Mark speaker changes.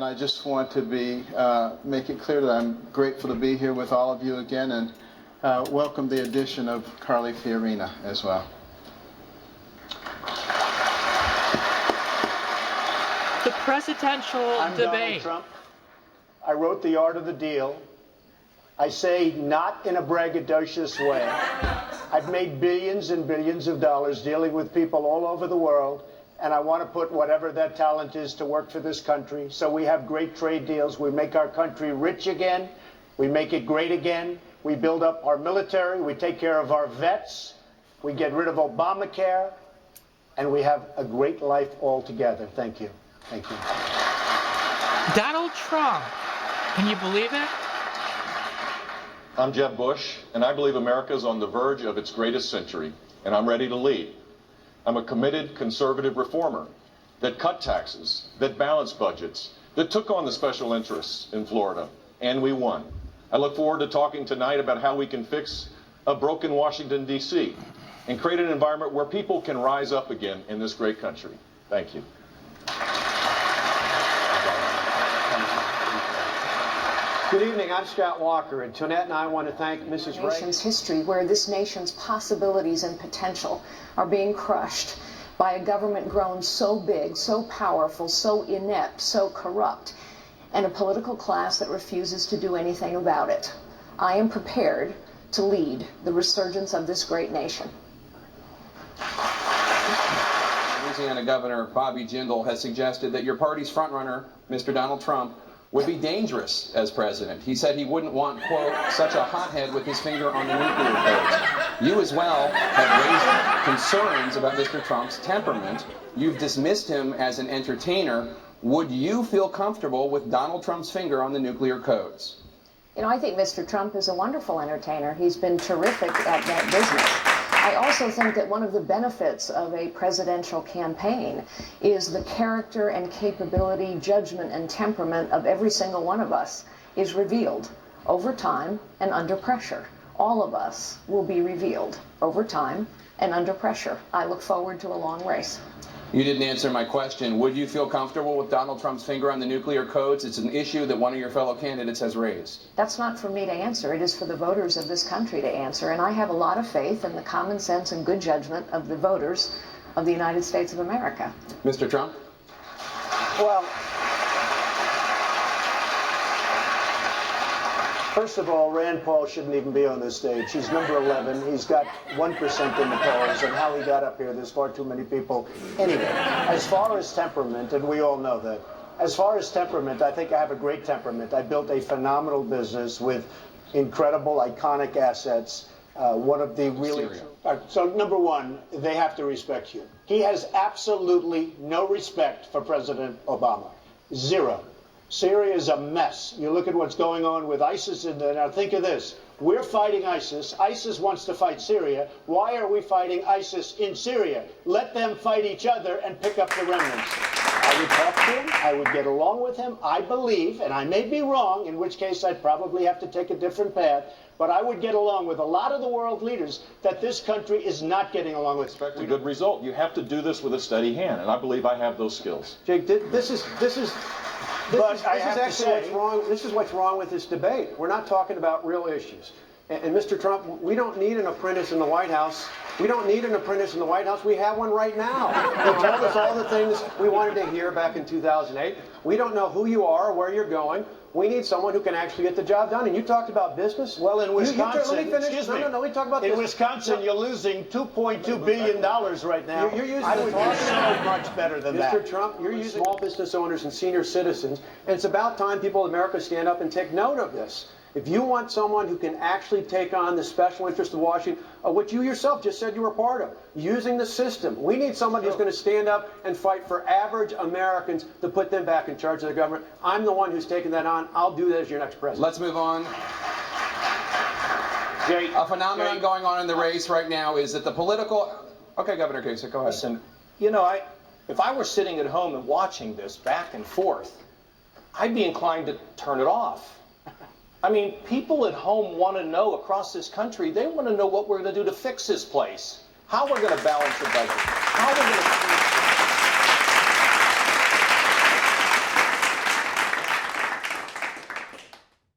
Speaker 1: I just want to make it clear that I'm grateful to be here with all of you again, and welcome the addition of Carly Fiorina as well.
Speaker 2: The presidential
Speaker 3: I'm
Speaker 2: debate.
Speaker 3: Donald Trump. I wrote The Art of the Deal. I say not in a braggadocious way. I've made billions and billions of dollars dealing with people all over the world, and I want to put whatever that talent is to work for this country. So we have great trade deals. We make our country rich again. We make it great again. We build up our military. We take care of our vets. We get rid of Obamacare. And we have a great life all together. Thank you. Thank you.
Speaker 2: Donald Trump. Can you believe it?
Speaker 4: I'm Jeb Bush, and I believe America is on the verge of its greatest century, and I'm ready to lead. I'm a committed conservative reformer that cut taxes, that balanced budgets, that took on the special interests in Florida, and we won. I look forward to talking tonight about how we can fix a broken Washington, D.C., and create an environment where people can rise up again in this great country. Thank you.
Speaker 5: Good evening, I'm Scott Walker, and Tonette and I want to thank Mrs. Ray.
Speaker 6: Nation's history, where this nation's possibilities and potential are being crushed by a government grown so big, so powerful, so inept, so corrupt, and a political class that refuses to do anything about it. I am prepared to lead the resurgence of this great nation.
Speaker 7: Louisiana Governor Bobby Jindal has suggested that your party's frontrunner, Mr. Donald Trump, would be dangerous as president. He said he wouldn't want, quote, such a hothead with his finger on the nuclear codes. You as well have raised concerns about Mr. Trump's temperament. You've dismissed him as an entertainer. Would you feel comfortable with Donald Trump's finger on the nuclear codes?
Speaker 6: You know, I think Mr. Trump is a wonderful entertainer. He's been terrific at that business. I also think that one of the benefits of a presidential campaign is the character and capability, judgment and temperament of every single one of us is revealed over time and under pressure. All of us will be revealed over time and under pressure. I look forward to a long race.
Speaker 7: You didn't answer my question. Would you feel comfortable with Donald Trump's finger on the nuclear codes? It's an issue that one of your fellow candidates has raised.
Speaker 6: That's not for me to answer. It is for the voters of this country to answer. And I have a lot of faith in the common sense and good judgment of the voters of the United States of America.
Speaker 7: Mr. Trump?
Speaker 3: Well, first of all, Rand Paul shouldn't even be on this stage. He's number 11. He's got 1% in the polls, and how he got up here, there's far too many people. Anyway, as far as temperament, and we all know that, as far as temperament, I think I have a great temperament. I built a phenomenal business with incredible, iconic assets. One of the really... So, number one, they have to respect you. He has absolutely no respect for President Obama. Zero. Syria is a mess. You look at what's going on with ISIS in there. Now think of this. We're fighting ISIS. ISIS wants to fight Syria. Why are we fighting ISIS in Syria? Let them fight each other and pick up the remnants. I would talk to him. I would get along with him. I believe, and I may be wrong, in which case I'd probably have to take a different path, but I would get along with a lot of the world leaders that this country is not getting along with.
Speaker 4: Expect a good result. You have to do this with a steady hand, and I believe I have those skills.
Speaker 5: Jake, this is what's wrong with this debate. We're not talking about real issues. And Mr. Trump, we don't need an apprentice in the White House. We don't need an apprentice in the White House. We have one right now. He told us all the things we wanted to hear back in 2008. We don't know who you are or where you're going. We need someone who can actually get the job done. And you talked about business.
Speaker 3: Well, in Wisconsin,
Speaker 5: let me finish.
Speaker 3: Excuse me.
Speaker 5: No, we talk about
Speaker 3: in
Speaker 5: business.
Speaker 3: Wisconsin, you're losing $2.2 billion right now.
Speaker 5: You're using
Speaker 3: I would do so much better than that.
Speaker 5: Mr. Trump, you're using small business owners and senior citizens, and it's about time people in America stand up and take note of this. If you want someone who can actually take on the special interest of Washington, which you yourself just said you were part of, using the system, we need someone who's going to stand up and fight for average Americans to put them back in charge of the government. I'm the one who's taking that on. I'll do that as your next president.
Speaker 7: Let's move on. A phenomenon going on in the race right now is that the political... Okay, Governor Kasich, go ahead.
Speaker 8: Listen, you know, if I were sitting at home and watching this back and forth, I'd be inclined to turn it off. I mean, people at home want to know, across this country, they want to know what we're going to do to fix this place, how we're going to balance the budget, how we're going to